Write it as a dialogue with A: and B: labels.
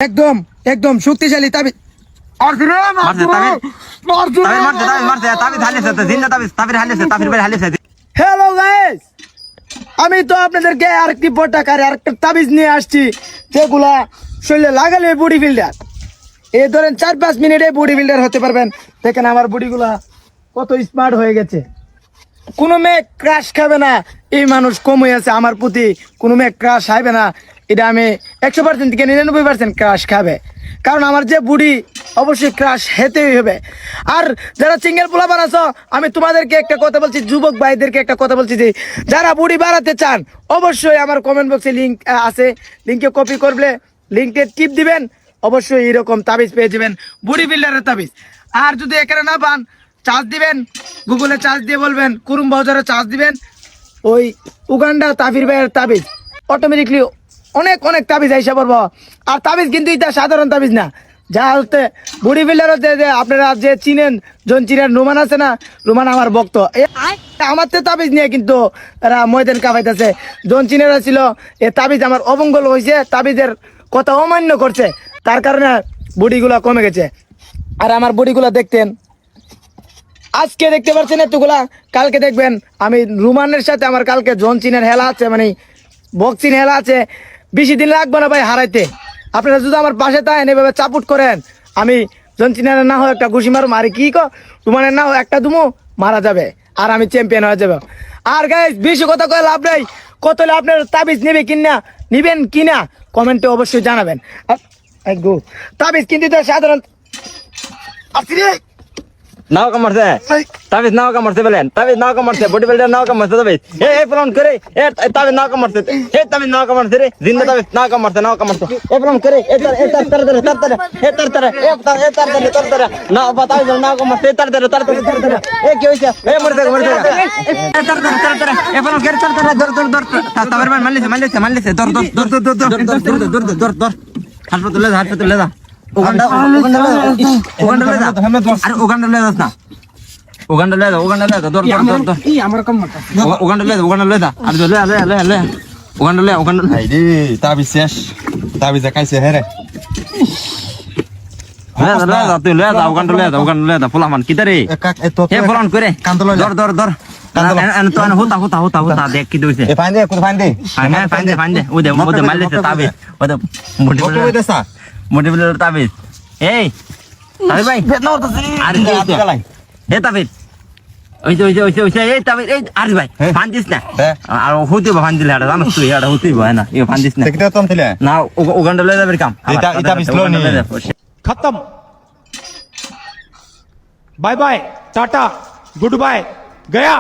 A: একদম একদম শক্তিশালী তাবিজ। হ্যালো গাইস, আমি তো আপনাদেরকে আরেকটি পটাকার আরেকটা তাবিজ নিয়ে আসছি, যেগুলা শরীরে লাগালে বডি বিল্ডার। এই ধরেন 4-5 মিনিটে বডি বিল্ডার হতে পারবেন। দেখেন আমার বডিগুলা কত স্মার্ট হয়ে গেছে। কোনো মেয়ে ক্রাশ খাবে না, এই মানুষ কম হয়ে আছে আমার প্রতি। কোনো মেয়ে ক্রাশ খাবে না, এটা আমি 100% থেকে 99% ক্রাশ খাবে, কারণ আমার যে বুড়ি অবশ্যই ক্রাশ হেতেই হবে। আর যারা সিঙ্গেল পোলা বানাছো, আমি তোমাদেরকে একটা কথা বলছি, যুবক ভাইদেরকে একটা কথা বলছি, যে যারা বুড়ি বাড়াতে চান অবশ্যই আমার কমেন্ট বক্সে লিঙ্ক আছে, লিঙ্কে কপি করলে লিঙ্কে টিপ দিবেন, অবশ্যই এরকম তাবিজ পেয়ে যাবেন, বডি বিল্ডারের তাবিজ। আর যদি এখানে না পান, চার্জ দিবেন, গুগলে চার্জ দিয়ে বলবেন কুরুম বাজারে চার্জ দিবেন, ওই উগান্ডা তাবির ভাইয়ের তাবিজ অটোমেটিকলি অনেক অনেক তাবিজ আইসা পড়বো। আর তাবিজ কিন্তু এটা সাধারণ তাবিজ না, যা হচ্ছে বডি বিল্ডার হচ্ছে, যে আপনারা যে চিনেন, জন চিনেন, রুমান আছে না, রুমান আমার ভক্ত। আমার তো তাবিজ নিয়ে কিন্তু এরা ময়দান কাঁপাইতেছে। জন চিনেরা ছিল, এ তাবিজ আমার অমঙ্গল হয়েছে, তাবিজের কথা অমান্য করছে, তার কারণে বডিগুলা কমে গেছে। আর আমার বডিগুলা দেখতেন, আজকে দেখতে পাচ্ছেন এতগুলা, কালকে দেখবেন আমি রুমানের সাথে আমার কালকে জন চিনের হেলা আছে, মানে বক্সিং হেলা আছে। বেশি দিন লাগবে না ভাই হারাইতে। আপনারা যদি আমার পাশে থাকেন, এভাবে চাপুট করেন, আমি জন চিনের না হয় একটা ঘুষি মারুম, আর কি রুমানের না হয় একটা দুমো মারা যাবে, আর আমি চ্যাম্পিয়ন হয়ে যাবে। আর গাইস, বেশি কথা কয়ে লাভ নাই। কত হলে আপনার তাবিজ নেবে কিনা, নিবেন কিনা কমেন্টে অবশ্যই জানাবেন। তাবিজ কিন্তু সাধারণ
B: নাও কামড়ছে তাবিজ, নাও কামড়ছে বলেন, তাবিজ নাও কামড়ছে, বডি বিল্ডার নাও কামড়ছে তাবিজ, এ প্রমাণ করে এ তাবিজ নাও কামড়ছে, এ তাবিজ নাও কামড়ছে রে, জিন্দা তাবিজ নাও কামড়ছে, নাও কামড়ছে, এ প্রমাণ করে এ তার তার এ তার তার নাও তাবিজ নাও কামড়ছে, তার এ কি হইছে, এ মরছে এ তার এ প্রমাণ করে তার দর তাবিজ মারলিছে দর হাসপাতালে যা। উগান্ডা মোটিভেটর তাবিজ। এই তাবিজ ভাই, আরে হে তাবিজ, ওইছে এই তাবিজ, এই আরে ভাই ফান দিস না, আর হইতে ফান দিলে এটা জানিস তুই, এটা হইতে হয় না, এই ফান দিস না না, ওখানটা লয়ে যাবে কাম, এটা তাবিজ লো নি
C: खत्म। Bye bye, tata, good bye, गया।